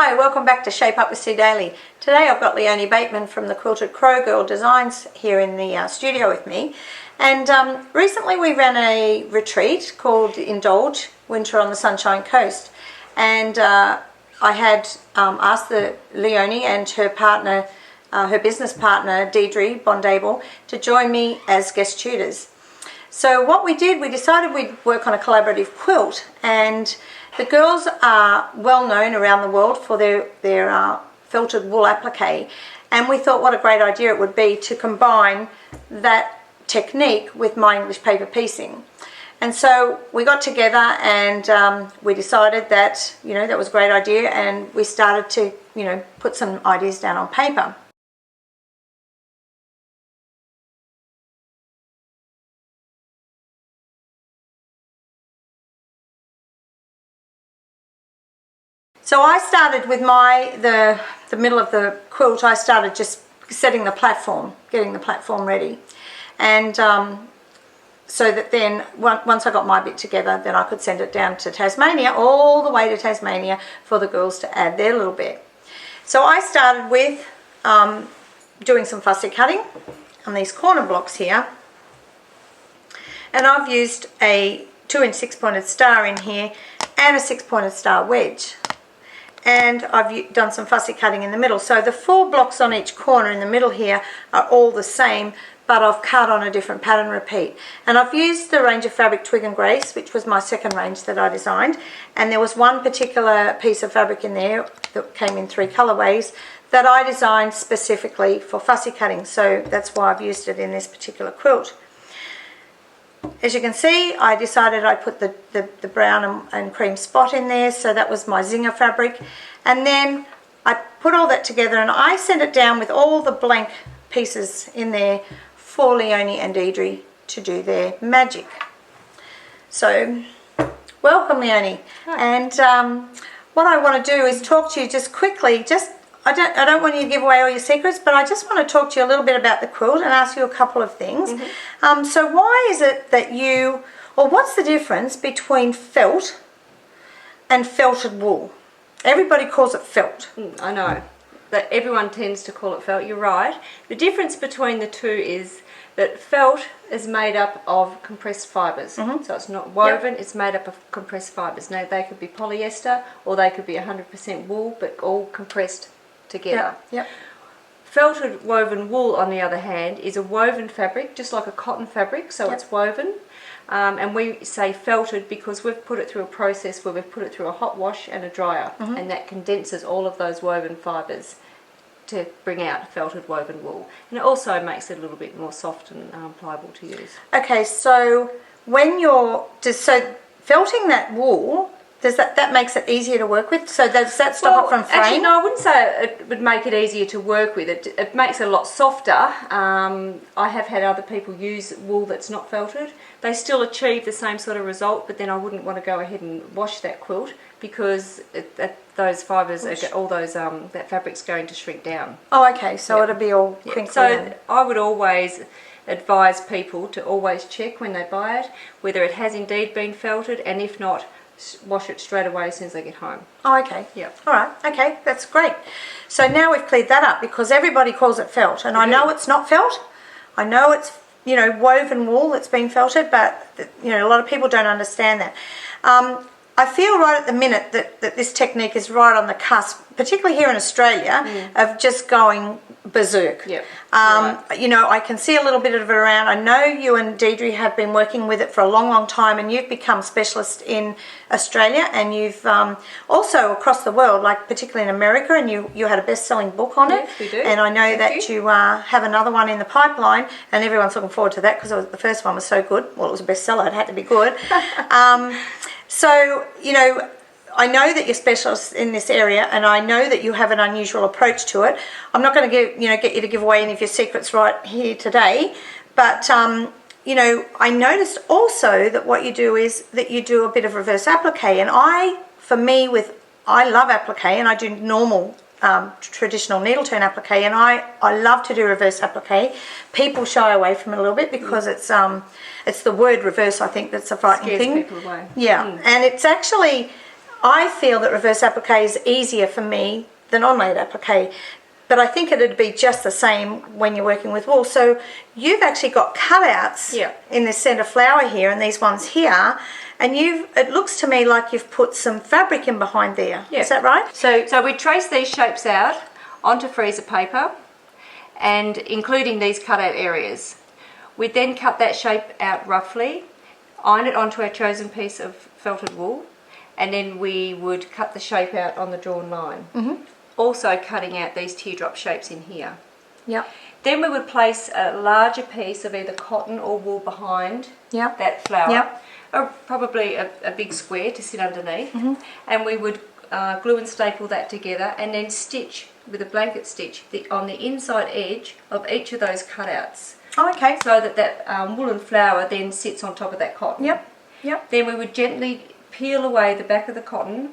Hi, welcome back to Shape Up with Sue Daley. Today I've got Leonie Bateman from the Quilted Crow Girl Designs here in the studio with me. And recently we ran a retreat called Indulge, Winter on the Sunshine Coast. And I had asked Leonie and her partner, her business partner Deirdre, Bond-Abel, to join me as guest tutors. So what we did, we decided we'd work on a collaborative quilt, and the girls are well known around the world for their felted wool applique, and we thought what a great idea it would be to combine that technique with my English paper piecing. And so we got together and we decided that, that was a great idea, and we started to, put some ideas down on paper. So I started with the middle of the quilt. I started just setting the platform, getting the platform ready, and so that then once I got my bit together, then I could send it down to Tasmania, all the way to Tasmania, for the girls to add their little bit. So I started with doing some fussy cutting on these corner blocks here, and I've used a 2-inch 6-pointed star in here and a 6-pointed star wedge. And I've done some fussy cutting in the middle. So the 4 blocks on each corner in the middle here are all the same, but I've cut on a different pattern repeat. And I've used the range of fabric Twig and Grace, which was my second range that I designed. And there was one particular piece of fabric in there that came in 3 colorways that I designed specifically for fussy cutting. So that's why I've used it in this particular quilt. As you can see, I decided I'd put the brown and cream spot in there, so that was my zinger fabric. And then I put all that together and I sent it down with all the blank pieces in there for Leonie and Deirdre to do their magic. So, welcome Leonie. Hi. And what I want to do is talk to you just quickly, I don't want you to give away all your secrets, but I just want to talk to you a little bit about the quilt and ask you a couple of things. Mm-hmm. So why is it that what's the difference between felt and felted wool? Everybody calls it felt. I know, but everyone tends to call it felt. You're right. The difference between the two is that felt is made up of compressed fibres. Mm-hmm. So it's not woven, It's made up of compressed fibres. Now they could be polyester or they could be 100% wool, but all compressed together. Yep. Felted woven wool, on the other hand, is a woven fabric, just like a cotton fabric, so it's woven. And we say felted because we've put it through a process where we've put it through a hot wash and a dryer, and that condenses all of those woven fibres to bring out felted woven wool. And it also makes it a little bit more soft and pliable to use. Okay, so when felting that wool, that makes it easier to work with? So does that stop it from fraying? Actually, no, I wouldn't say it would make it easier to work with. It makes it a lot softer. I have had other people use wool that's not felted. They still achieve the same sort of result, but then I wouldn't want to go ahead and wash that quilt because those fibres, that fabric's going to shrink down. Oh, okay, so it'll be all crinkly. So I would always advise people to always check when they buy it whether it has indeed been felted, and if not, wash it straight away as soon as they get home. Oh, okay. Yeah. All right. Okay, that's great. So now we've cleared that up because everybody calls it felt, and I know it's not felt. I know it's woven wool that's been felted, but a lot of people don't understand that. I feel right at the minute that this technique is right on the cusp, particularly here in Australia, of just going berserk. Yep. I can see a little bit of it around. I know you and Deirdre have been working with it for a long, long time, and you've become specialists in Australia, and you've also across the world, like particularly in America, and you had a best-selling book on it. Yes, we do. And I know that you have another one in the pipeline, and everyone's looking forward to that because the first one was so good. Well, it was a bestseller. It had to be good. So, I know that you're specialists in this area, and I know that you have an unusual approach to it. I'm not going to get you to give away any of your secrets right here today, but I noticed also that what you do is that you do a bit of reverse applique, and I love applique, and I do normal traditional needle turn applique, and I love to do reverse applique. People shy away from it a little bit because it's the word reverse, I think, that's a frightening thing. Scares people away. Yeah, and it's actually I feel that reverse applique is easier for me than on-laid applique, but I think it'd be just the same when you're working with wool. So you've actually got cutouts in this centre flower here and these ones here, and it looks to me like you've put some fabric in behind there. Yeah. Is that right? So we trace these shapes out onto freezer paper, and including these cutout areas. We then cut that shape out roughly, iron it onto our chosen piece of felted wool, and then we would cut the shape out on the drawn line. Also cutting out these teardrop shapes in here. Yep. Then we would place a larger piece of either cotton or wool behind that flower. Yep. Or probably a big square to sit underneath. And we would glue and staple that together and then stitch with a blanket stitch on the inside edge of each of those cutouts. Oh, okay. So that woolen flower then sits on top of that cotton. Yep. Then we would gently peel away the back of the cotton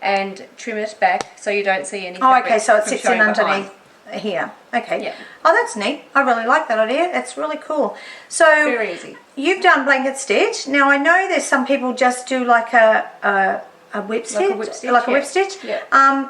and trim it back so you don't see any fabric. Oh, okay, so it sits in behind. underneath here. Okay. Yeah. Oh, that's neat. I really like that idea. It's really cool. So Very easy. You've done blanket stitch. Now I know there's some people just do like a whip stitch. Like a whip stitch. Yeah.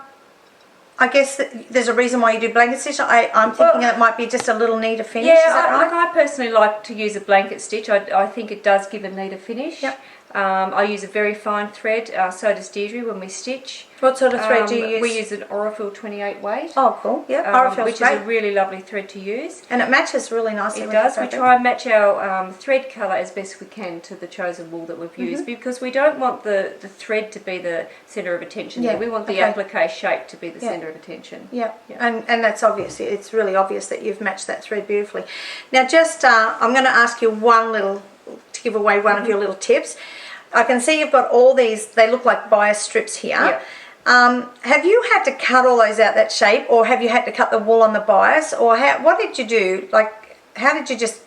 I guess there's a reason why you do blanket stitch. I'm thinking it might be just a little neater finish. Yeah, is that right? I personally like to use a blanket stitch. I think it does give a neater finish. Yep. I use a very fine thread, so does Deirdre when we stitch. What sort of thread do you use? We use an Orifil 28 weight. Oh, cool. Yeah, Orifil's which great. is a really lovely thread to use. And it matches really nicely. It with does. the We fabric. try and match our thread colour as best we can to the chosen wool that we've used, because we don't want the thread to be the centre of attention. Yeah, We want the applique shape to be the centre of attention. Yeah. And that's obvious. It's really obvious that you've matched that thread beautifully. Now just, I'm going to ask you to give away one of your little tips. I can see you've got all these, they look like bias strips here. Have you had to cut all those out that shape, or have you had to cut the wool on the bias, or what did you do? Like, how did you just...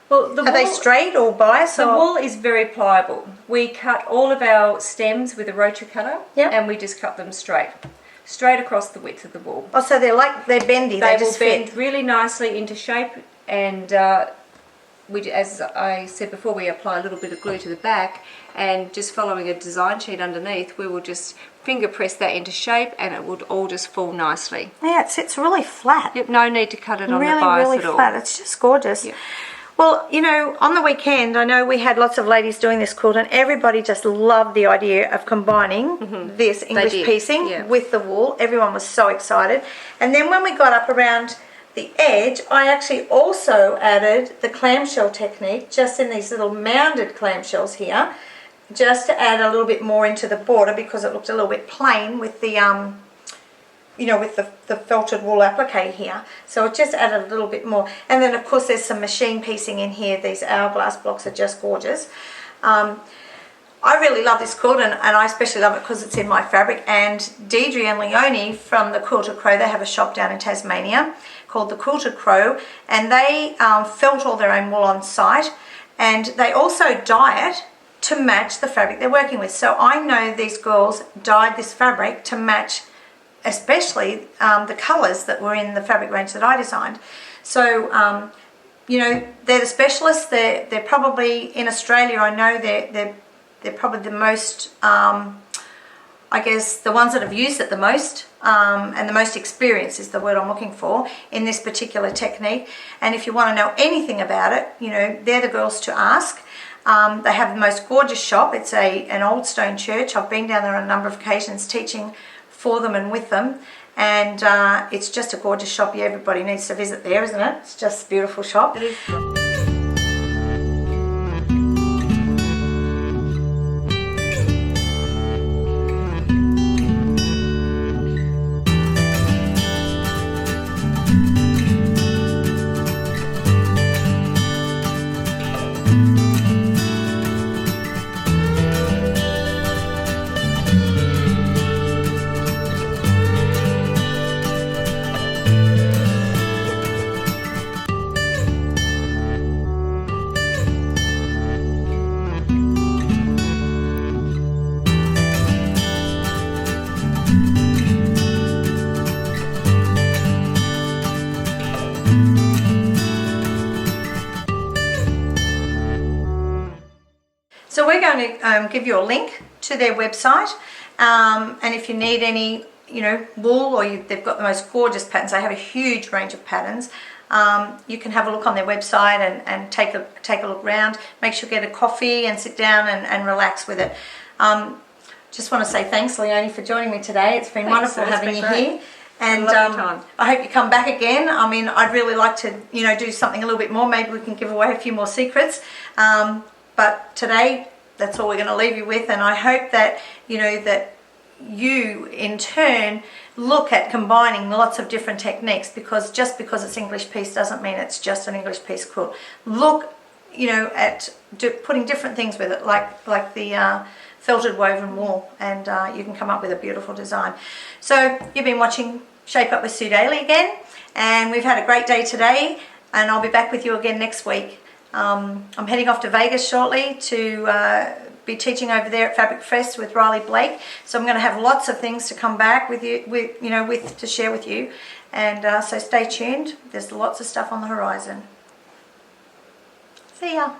Well, are they straight or bias? The wool is very pliable. We cut all of our stems with a rotary cutter, and we just cut them straight across the width of the wool. Oh, so they're bendy. They just will bend fit really nicely into shape, and as I said before, we apply a little bit of glue to the back, and just following a design sheet underneath, we will just finger press that into shape, and it would all just fall nicely. Yeah, it sits really flat. Yep, no need to cut it on the bias really at all. Flat. It's just gorgeous. Yep. Well, you know, on the weekend, I know we had lots of ladies doing this quilt, and everybody just loved the idea of combining this English piecing with the wool. Everyone was so excited. And then when we got up around the edge, I actually also added the clamshell technique, just in these little mounded clamshells here, just to add a little bit more into the border, because it looked a little bit plain with the with the felted wool applique here. So it just added a little bit more. And then of course there's some machine piecing in here. These hourglass blocks are just gorgeous. I really love this quilt, and I especially love it because it's in my fabric. And Deirdre and Leonie from the Quilted Crow, they have a shop down in Tasmania called the Quilted Crow, and they felt all their own wool on site, and they also dye it to match the fabric they're working with. So I know these girls dyed this fabric to match especially the colours that were in the fabric range that I designed. So they're the specialists. They're probably in Australia. I know they're probably the most, I guess, the ones that have used it the most, and the most experience is the word I'm looking for in this particular technique. And if you want to know anything about it, they're the girls to ask. They have the most gorgeous shop. It's an old stone church. I've been down there on a number of occasions teaching for them and with them, and it's just a gorgeous shop. Everybody needs to visit there, isn't it? It's just a beautiful shop. It is. So we're going to give you a link to their website, and if you need any, you know, wool, or they've got the most gorgeous patterns. They have a huge range of patterns. You can have a look on their website and take a look around. Make sure you get a coffee and sit down and relax with it. Just want to say thanks, Leonie, for joining me today. It's been wonderful having you here. And I hope you come back again. I mean, I'd really like to, you know, do something a little bit more. Maybe we can give away a few more secrets. But today, that's all we're going to leave you with. And I hope that, you know, that you in turn look at combining lots of different techniques, because just because it's English piece doesn't mean it's just an English piece quilt. Look, you know, at putting different things with it, like the felted woven wool, and you can come up with a beautiful design. So you've been watching Shape Up with Sue Daley again, and we've had a great day today, and I'll be back with you again next week. I'm heading off to Vegas shortly to be teaching over there at Fabric Fest with Riley Blake, so I'm going to have lots of things to come back with you, to share with you, and so stay tuned. There's lots of stuff on the horizon. See ya.